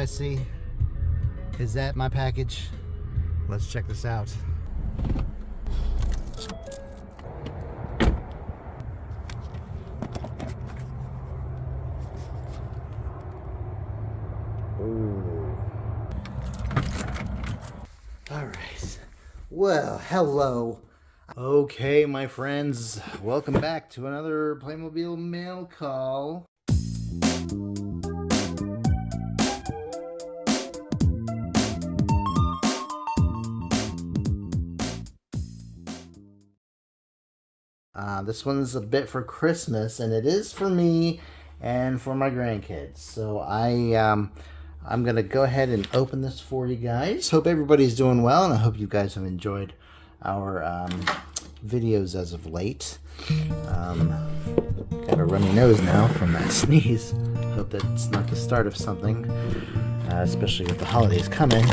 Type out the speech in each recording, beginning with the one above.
guys see? Is that my package? Let's check this out. Ooh. All right. Well, hello. Okay, my friends, welcome back to another Playmobil mail call. This one's a bit for Christmas, and it is for me and for my grandkids. So I'm gonna go ahead and open this for you guys. Hope everybody's doing well, and I hope you guys have enjoyed our videos as of late. Got a runny nose now from that sneeze. Hope that's not the start of something, especially with the holidays coming.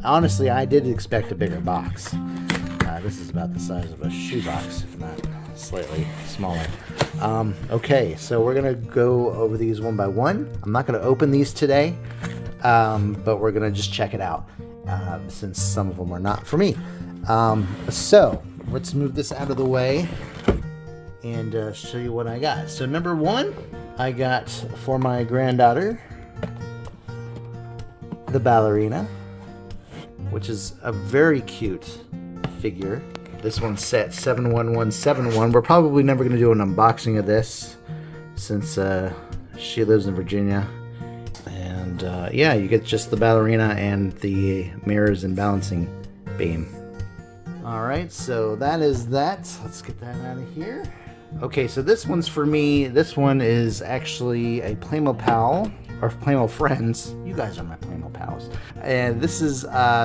Honestly, I did expect a bigger box. This is about the size of a shoebox, if not slightly smaller. Okay, so we're gonna go over these one by one. I'm not gonna open these today, but we're gonna just check it out, since some of them are not for me. So let's move this out of the way and show you what I got. So number one, I got for my granddaughter the ballerina, which is a very cute figure. This one's set 71171. We're probably never going to do an unboxing of this since she lives in Virginia. And yeah, you get just the ballerina and the mirrors and balancing beam. Alright, so that is that. Let's get that out of here. Okay, so this one's for me. This one is actually a PlaymoPal, or Playmo Friends. You guys are my Playmo pals. And this is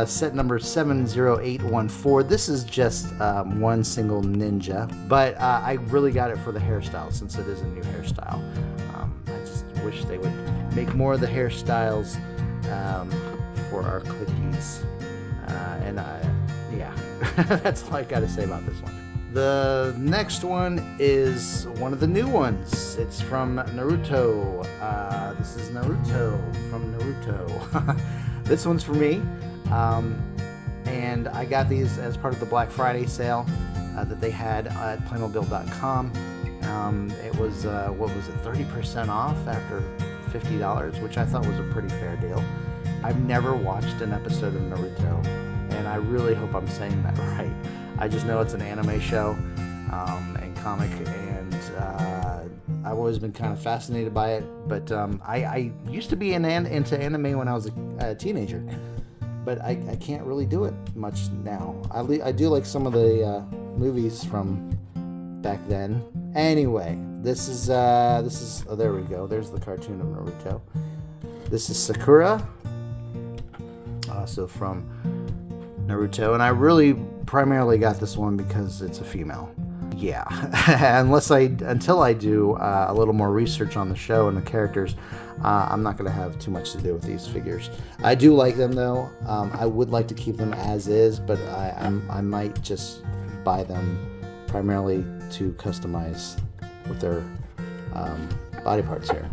set number 70814. This is just one single ninja, but I really got it for the hairstyle since it is a new hairstyle. I just wish they would make more of the hairstyles for our clickies. Yeah, that's all I got to say about this one. The next one is one of the new ones. It's from Naruto. This is Naruto from Naruto. This one's for me. And I got these as part of the Black Friday sale that they had at PlaymoBill.com. It was, what was it, 30% off after $50, which I thought was a pretty fair deal. I've never watched an episode of Naruto, and I really hope I'm saying that right. I just know it's an anime show and comic, and I've always been kind of fascinated by it. But I used to be into anime when I was a teenager, but I can't really do it much now. I do like some of the movies from back then. Anyway, this is oh, there we go. There's the cartoon of Naruto. This is Sakura, also from Naruto, and I really primarily got this one because it's a female. Yeah, until I do a little more research on the show and the characters, I'm not going to have too much to do with these figures. I do like them though. I would like to keep them as is, but I might just buy them primarily to customize with their body parts here.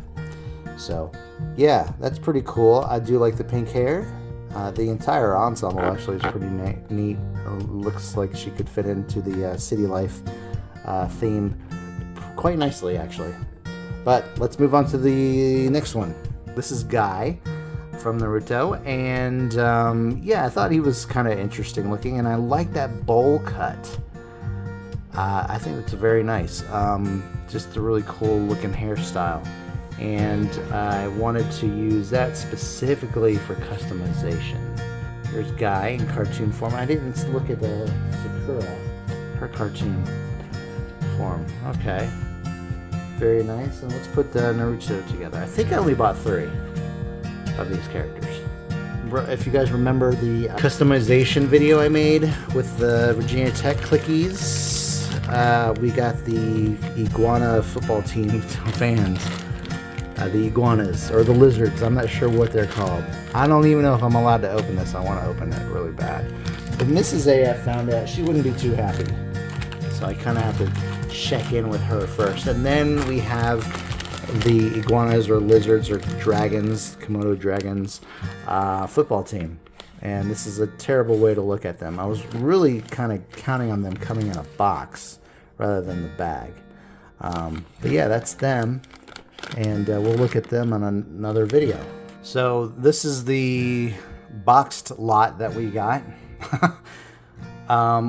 So yeah, that's pretty cool. I do like the pink hair. The entire ensemble actually is pretty neat. Looks like she could fit into the city life theme quite nicely, actually. But let's move on to the next one. This is Guy from Naruto, and yeah, I thought he was kind of interesting looking, and I like that bowl cut. I think it's very nice. Just a really cool looking hairstyle. And I wanted to use that specifically for customization. Here's Guy in cartoon form. I didn't look at the Sakura, her cartoon form. Okay, very nice. And let's put the Naruto together. I think I only bought 3 of these characters. If you guys remember the customization video I made with the Virginia Tech clickies, we got the iguana football team fans. The iguanas, or the lizards, I'm not sure what they're called. I don't even know if I'm allowed to open this. I want to open it really bad. If Mrs. AF found out, she wouldn't be too happy. So I kind of have to check in with her first. And then we have the iguanas or lizards or dragons, Komodo dragons, football team. And this is a terrible way to look at them. I was really kind of counting on them coming in a box rather than the bag. But yeah, that's them. And we'll look at them on another video. So this is the boxed lot that we got.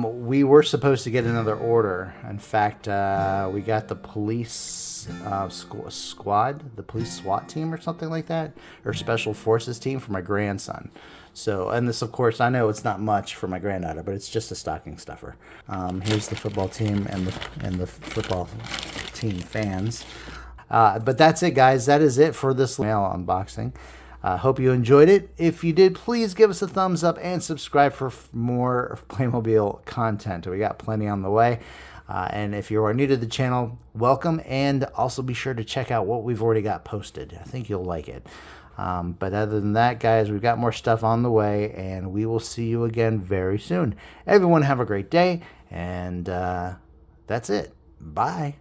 We were supposed to get another order. In fact, we got the police squad, the police SWAT team or something like that, or special forces team for my grandson. So, and this, of course, I know it's not much for my granddaughter, but it's just a stocking stuffer. Here's the football team and the football team fans. But that's it, guys. That is it for this mail unboxing. Hope you enjoyed it. If you did, please give us a thumbs up and subscribe for more Playmobil content. We got plenty on the way. And if you are new to the channel, welcome. And also be sure to check out what we've already got posted. I think you'll like it. But other than that, guys, we've got more stuff on the way, and we will see you again very soon. Everyone have a great day, and that's it. Bye.